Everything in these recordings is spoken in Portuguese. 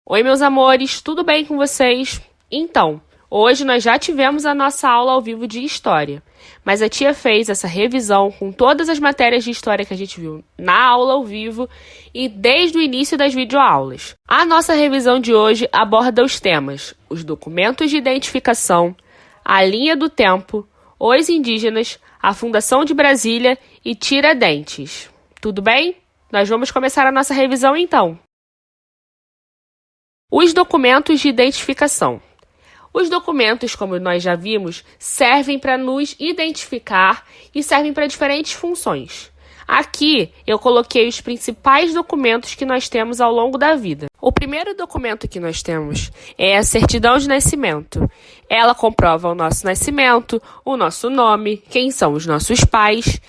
Oi, meus amores, tudo bem com vocês? Então, hoje nós já tivemos a nossa aula ao vivo de História, mas a tia fez essa revisão com todas as matérias de História que a gente viu na aula ao vivo e desde o início das videoaulas. A nossa revisão de hoje aborda os temas: os documentos de identificação, a linha do tempo, os indígenas, a fundação de Brasília e Tiradentes. Tudo bem? Nós vamos começar a nossa revisão então. Os documentos de identificação. Os documentos, como nós já vimos, servem para nos identificar e servem para diferentes funções. Aqui eu coloquei os principais documentos que nós temos ao longo da vida. O primeiro documento que nós temos é a certidão de nascimento. Ela comprova o nosso nascimento, o nosso nome, quem são os nossos pais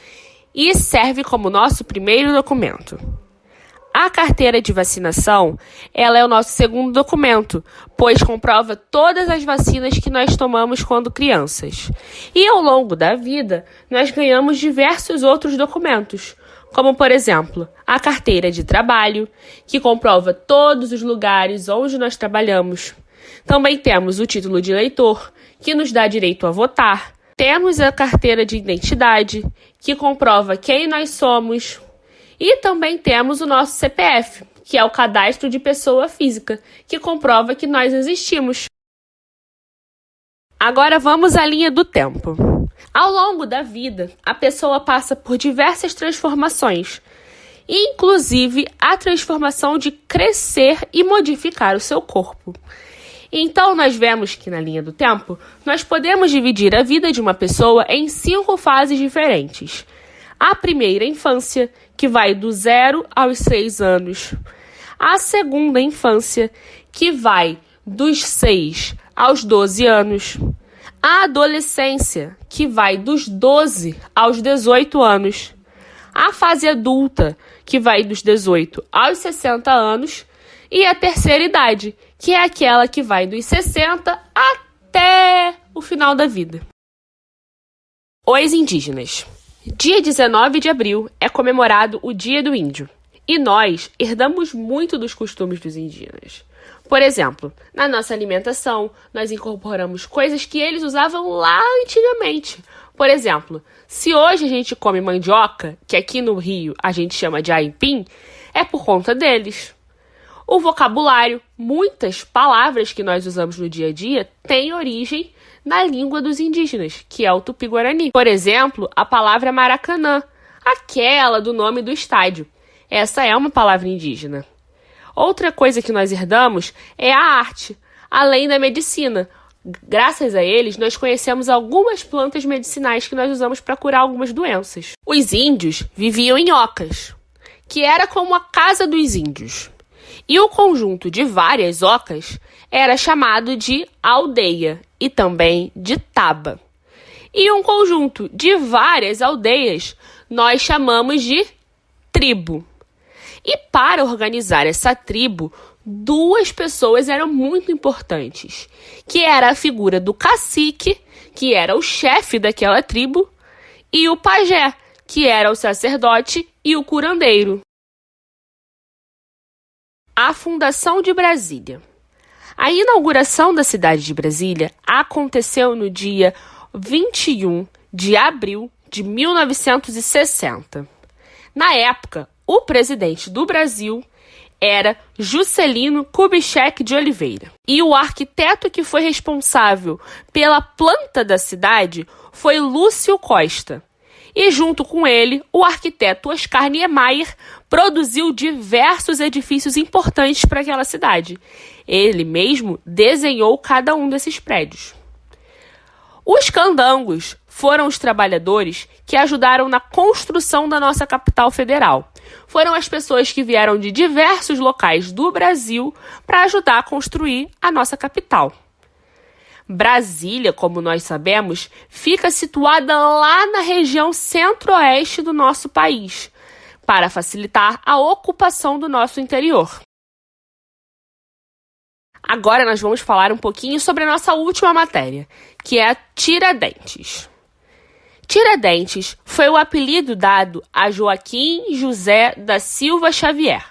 e serve como nosso primeiro documento. A carteira de vacinação, ela é o nosso segundo documento, pois comprova todas as vacinas que nós tomamos quando crianças. E ao longo da vida, nós ganhamos diversos outros documentos, como, por exemplo, a carteira de trabalho, que comprova todos os lugares onde nós trabalhamos. Também temos o título de eleitor, que nos dá direito a votar. Temos a carteira de identidade, que comprova quem nós somos. E também temos o nosso CPF, que é o cadastro de pessoa física, que comprova que nós existimos. Agora vamos à linha do tempo. Ao longo da vida, a pessoa passa por diversas transformações, inclusive a transformação de crescer e modificar o seu corpo. Então, nós vemos que na linha do tempo, nós podemos dividir a vida de uma pessoa em 5 fases diferentes. A primeira infância, que vai do 0 aos 6 anos. A segunda infância, que vai dos 6 aos 12 anos. A adolescência, que vai dos 12 aos 18 anos. A fase adulta, que vai dos 18 aos 60 anos. E a terceira idade, que é aquela que vai dos 60 até o final da vida. Os indígenas. Dia 19 de abril é comemorado o Dia do Índio, e nós herdamos muito dos costumes dos indígenas. Por exemplo, na nossa alimentação, nós incorporamos coisas que eles usavam lá antigamente. Por exemplo, se hoje a gente come mandioca, que aqui no Rio a gente chama de aipim, é por conta deles. O vocabulário, muitas palavras que nós usamos no dia a dia, têm origem na língua dos indígenas, que é o Tupi-Guarani. Por exemplo, a palavra Maracanã, aquela do nome do estádio. Essa é uma palavra indígena. Outra coisa que nós herdamos é a arte, além da medicina. Graças a eles, nós conhecemos algumas plantas medicinais que nós usamos para curar algumas doenças. Os índios viviam em ocas, que era como a casa dos índios. E o conjunto de várias ocas era chamado de aldeia e também de taba. E um conjunto de várias aldeias nós chamamos de tribo. E para organizar essa tribo, 2 pessoas eram muito importantes, que era a figura do cacique, que era o chefe daquela tribo, e o pajé, que era o sacerdote e o curandeiro. A fundação de Brasília. A inauguração da cidade de Brasília aconteceu no dia 21 de abril de 1960. Na época, o presidente do Brasil era Juscelino Kubitschek de Oliveira. E o arquiteto que foi responsável pela planta da cidade foi Lúcio Costa. E junto com ele, o arquiteto Oscar Niemeyer produziu diversos edifícios importantes para aquela cidade. Ele mesmo desenhou cada um desses prédios. Os candangos foram os trabalhadores que ajudaram na construção da nossa capital federal. Foram as pessoas que vieram de diversos locais do Brasil para ajudar a construir a nossa capital. Brasília, como nós sabemos, fica situada lá na região centro-oeste do nosso país, para facilitar a ocupação do nosso interior. Agora nós vamos falar um pouquinho sobre a nossa última matéria, que é a Tiradentes. Tiradentes foi o apelido dado a Joaquim José da Silva Xavier.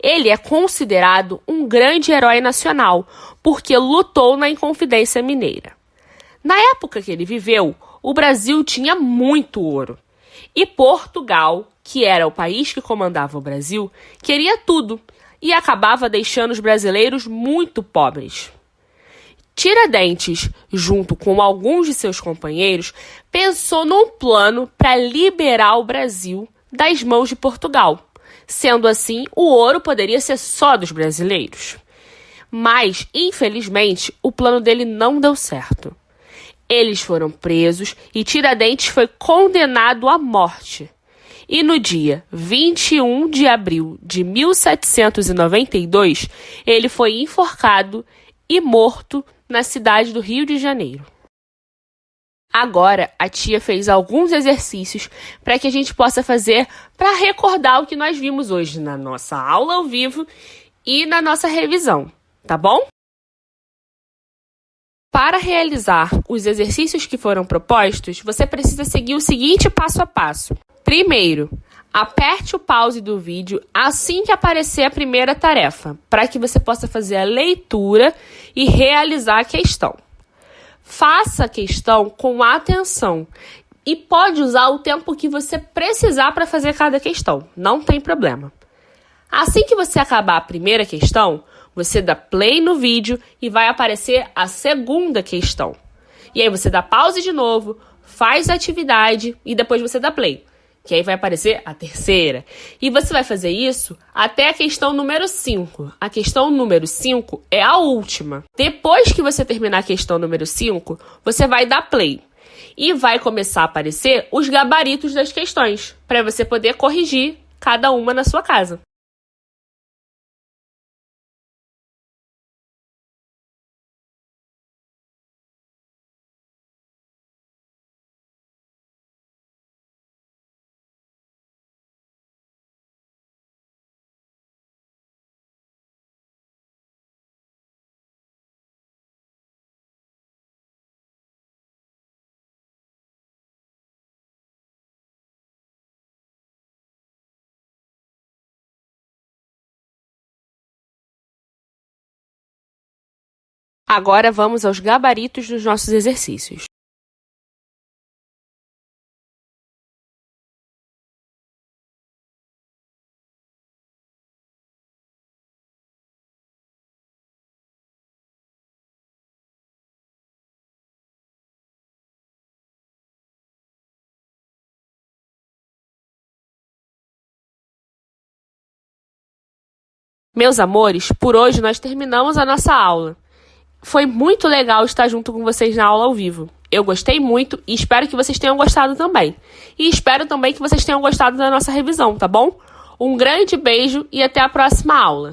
Ele é considerado um grande herói nacional, porque lutou na Inconfidência Mineira. Na época que ele viveu, o Brasil tinha muito ouro. E Portugal, que era o país que comandava o Brasil, queria tudo e acabava deixando os brasileiros muito pobres. Tiradentes, junto com alguns de seus companheiros, pensou num plano para liberar o Brasil das mãos de Portugal. Sendo assim, o ouro poderia ser só dos brasileiros. Mas, infelizmente, o plano dele não deu certo. Eles foram presos e Tiradentes foi condenado à morte. E no dia 21 de abril de 1792, ele foi enforcado e morto na cidade do Rio de Janeiro. Agora, a tia fez alguns exercícios para que a gente possa fazer para recordar o que nós vimos hoje na nossa aula ao vivo e na nossa revisão, tá bom? Para realizar os exercícios que foram propostos, você precisa seguir o seguinte passo a passo. Primeiro, aperte o pause do vídeo assim que aparecer a primeira tarefa, para que você possa fazer a leitura e realizar a questão. Faça a questão com atenção e pode usar o tempo que você precisar para fazer cada questão, não tem problema. Assim que você acabar a primeira questão, você dá play no vídeo e vai aparecer a segunda questão. E aí você dá pause de novo, faz a atividade e depois você dá play. Que aí vai aparecer a terceira. E você vai fazer isso até a questão número 5. A questão número 5 é a última. Depois que você terminar a questão número 5, você vai dar play. E vai começar a aparecer os gabaritos das questões, para você poder corrigir cada uma na sua casa. Agora vamos aos gabaritos dos nossos exercícios. Meus amores, por hoje nós terminamos a nossa aula. Foi muito legal estar junto com vocês na aula ao vivo. Eu gostei muito e espero que vocês tenham gostado também. E espero também que vocês tenham gostado da nossa revisão, tá bom? Um grande beijo e até a próxima aula.